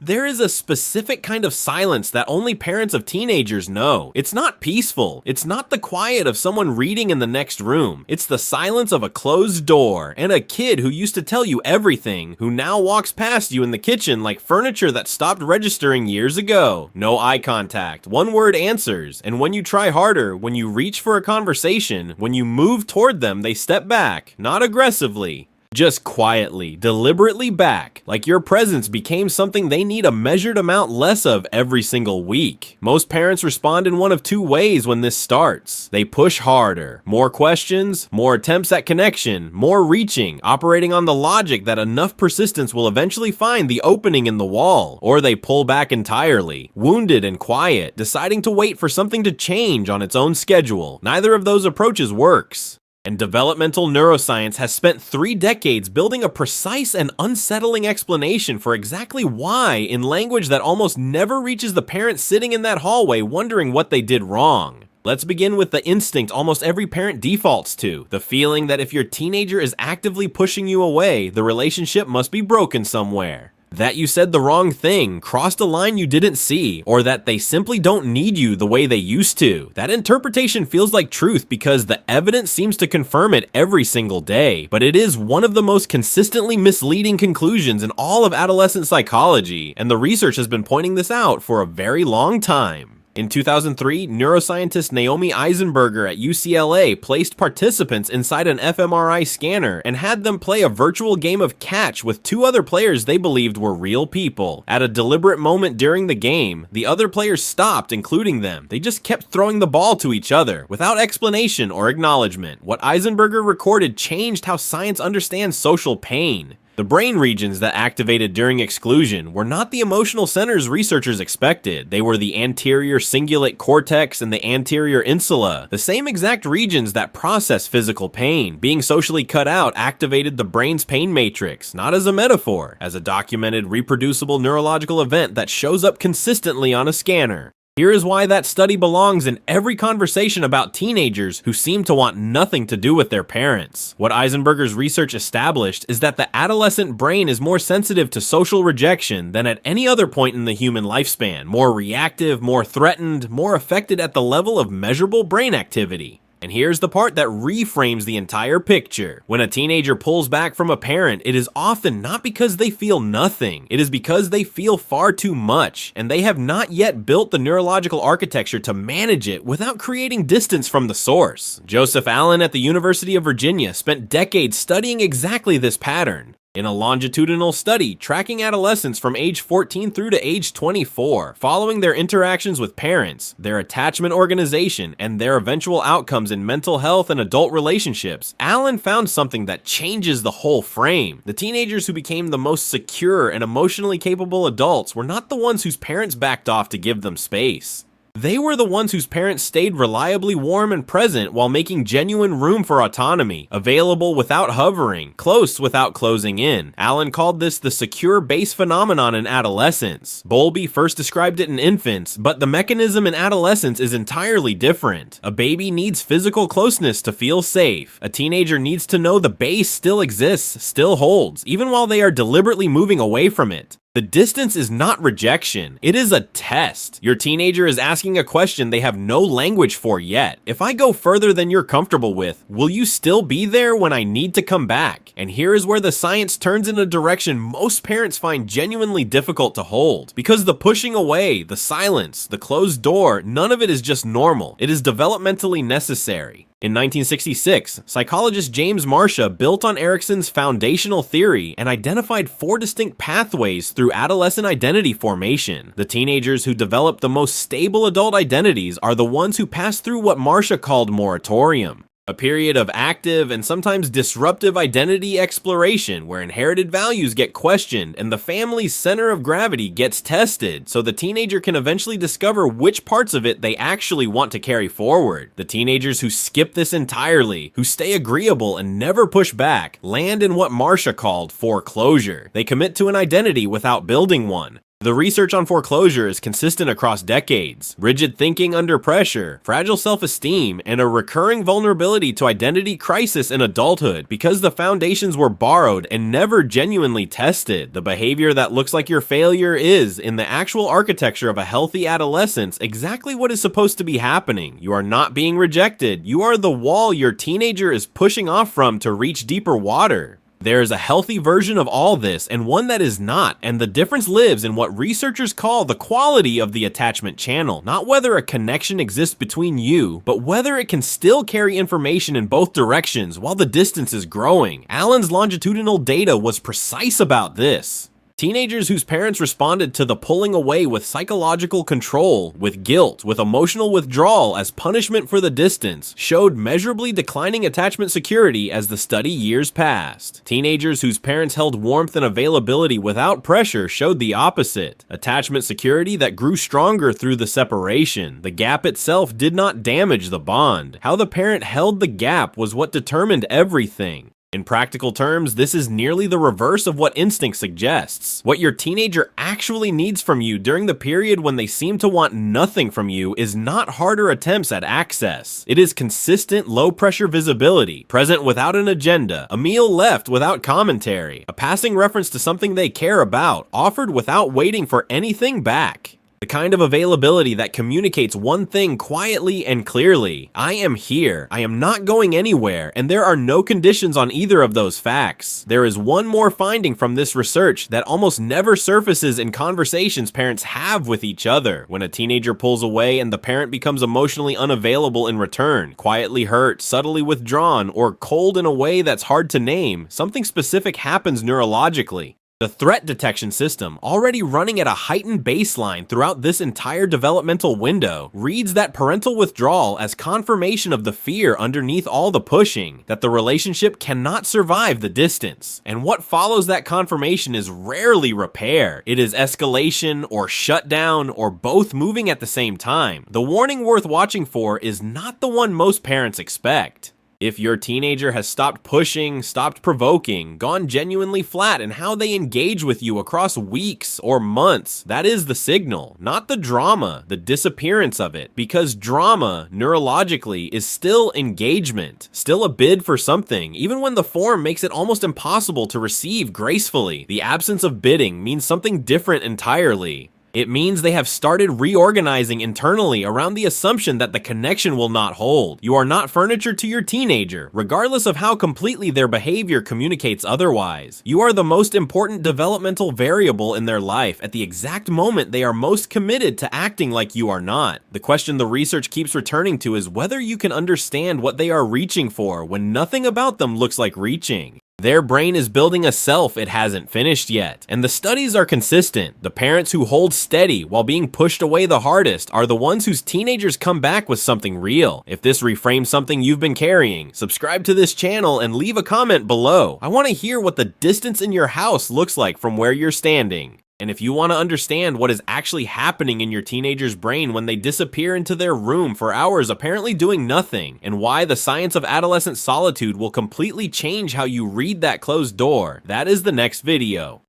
There is a specific kind of silence that only parents of teenagers know. It's not peaceful. It's not the quiet of someone reading in the next room. It's the silence of a closed door and a kid who used to tell you everything, who now walks past you in the kitchen like furniture that stopped registering years ago. No eye contact, one-word answers, and when you try harder, when you reach for a conversation, when you move toward them, they step back, not aggressively. Just quietly, deliberately back, like your presence became something they need a measured amount less of every single week. Most parents respond in one of two ways when this starts. They push harder. More questions, more attempts at connection, more reaching, operating on the logic that enough persistence will eventually find the opening in the wall. Or they pull back entirely, wounded and quiet, deciding to wait for something to change on its own schedule. Neither of those approaches works. And developmental neuroscience has spent 3 decades building a precise and unsettling explanation for exactly why, in language that almost never reaches the parent sitting in that hallway wondering what they did wrong. Let's begin with the instinct almost every parent defaults to, the feeling that if your teenager is actively pushing you away, the relationship must be broken somewhere. That you said the wrong thing, crossed a line you didn't see, or that they simply don't need you the way they used to. That interpretation feels like truth because the evidence seems to confirm it every single day, but it is one of the most consistently misleading conclusions in all of adolescent psychology, and the research has been pointing this out for a very long time. In 2003, neuroscientist Naomi Eisenberger at UCLA placed participants inside an fMRI scanner and had them play a virtual game of catch with 2 other players they believed were real people. At a deliberate moment during the game, the other players stopped, including them. They just kept throwing the ball to each other, without explanation or acknowledgement. What Eisenberger recorded changed how science understands social pain. The brain regions that activated during exclusion were not the emotional centers researchers expected. They were the anterior cingulate cortex and the anterior insula, the same exact regions that process physical pain. Being socially cut out activated the brain's pain matrix, not as a metaphor, as a documented, reproducible neurological event that shows up consistently on a scanner. Here is why that study belongs in every conversation about teenagers who seem to want nothing to do with their parents. What Eisenberger's research established is that the adolescent brain is more sensitive to social rejection than at any other point in the human lifespan, more reactive, more threatened, more affected at the level of measurable brain activity. And here's the part that reframes the entire picture. When a teenager pulls back from a parent, it is often not because they feel nothing. It is because they feel far too much, and they have not yet built the neurological architecture to manage it without creating distance from the source. Joseph Allen at the University of Virginia spent decades studying exactly this pattern. In a longitudinal study tracking adolescents from age 14 through to age 24, following their interactions with parents, their attachment organization, and their eventual outcomes in mental health and adult relationships, Allen found something that changes the whole frame. The teenagers who became the most secure and emotionally capable adults were not the ones whose parents backed off to give them space. They were the ones whose parents stayed reliably warm and present while making genuine room for autonomy, available without hovering, close without closing in. Allen called this the secure base phenomenon in adolescence. Bowlby first described it in infants, but the mechanism in adolescence is entirely different. A baby needs physical closeness to feel safe. A teenager needs to know the base still exists, still holds, even while they are deliberately moving away from it. The distance is not rejection, it is a test. Your teenager is asking a question they have no language for yet. If I go further than you're comfortable with, will you still be there when I need to come back? And here is where the science turns in a direction most parents find genuinely difficult to hold. Because the pushing away, the silence, the closed door, none of it is just normal. It is developmentally necessary. In 1966, psychologist James Marcia built on Erikson's foundational theory and identified 4 distinct pathways through adolescent identity formation. The teenagers who develop the most stable adult identities are the ones who pass through what Marcia called moratorium, a period of active and sometimes disruptive identity exploration where inherited values get questioned and the family's center of gravity gets tested so the teenager can eventually discover which parts of it they actually want to carry forward. The teenagers who skip this entirely, who stay agreeable and never push back, land in what Marcia called foreclosure. They commit to an identity without building one. The research on foreclosure is consistent across decades. Rigid thinking under pressure, fragile self-esteem, and a recurring vulnerability to identity crisis in adulthood because the foundations were borrowed and never genuinely tested. The behavior that looks like your failure is, in the actual architecture of a healthy adolescence, exactly what is supposed to be happening. You are not being rejected. You are the wall your teenager is pushing off from to reach deeper water. There is a healthy version of all this and one that is not, and the difference lives in what researchers call the quality of the attachment channel, not whether a connection exists between you, but whether it can still carry information in both directions while the distance is growing. Allen's longitudinal data was precise about this. Teenagers whose parents responded to the pulling away with psychological control, with guilt, with emotional withdrawal as punishment for the distance, showed measurably declining attachment security as the study years passed. Teenagers whose parents held warmth and availability without pressure showed the opposite. Attachment security that grew stronger through the separation. The gap itself did not damage the bond. How the parent held the gap was what determined everything. In practical terms, this is nearly the reverse of what instinct suggests. What your teenager actually needs from you during the period when they seem to want nothing from you is not harder attempts at access. It is consistent, low-pressure visibility, present without an agenda, a meal left without commentary, a passing reference to something they care about, offered without waiting for anything back. The kind of availability that communicates one thing quietly and clearly. I am here, I am not going anywhere, and there are no conditions on either of those facts. There is one more finding from this research that almost never surfaces in conversations parents have with each other. When a teenager pulls away and the parent becomes emotionally unavailable in return, quietly hurt, subtly withdrawn, or cold in a way that's hard to name, something specific happens neurologically. The threat detection system, already running at a heightened baseline throughout this entire developmental window, reads that parental withdrawal as confirmation of the fear underneath all the pushing, that the relationship cannot survive the distance. And what follows that confirmation is rarely repair. It is escalation or shutdown or both moving at the same time. The warning worth watching for is not the one most parents expect. If your teenager has stopped pushing, stopped provoking, gone genuinely flat in how they engage with you across weeks or months, that is the signal, not the drama, the disappearance of it. Because drama, neurologically, is still engagement, still a bid for something, even when the form makes it almost impossible to receive gracefully. The absence of bidding means something different entirely. It means they have started reorganizing internally around the assumption that the connection will not hold. You are not furniture to your teenager, regardless of how completely their behavior communicates otherwise. You are the most important developmental variable in their life at the exact moment they are most committed to acting like you are not. The question the research keeps returning to is whether you can understand what they are reaching for when nothing about them looks like reaching. Their brain is building a self it hasn't finished yet, and the studies are consistent. The parents who hold steady while being pushed away the hardest are the ones whose teenagers come back with something real. If this reframes something you've been carrying, subscribe to this channel and leave a comment below. I want to hear what the distance in your house looks like from where you're standing. And if you want to understand what is actually happening in your teenager's brain when they disappear into their room for hours apparently doing nothing, and why the science of adolescent solitude will completely change how you read that closed door, that is the next video.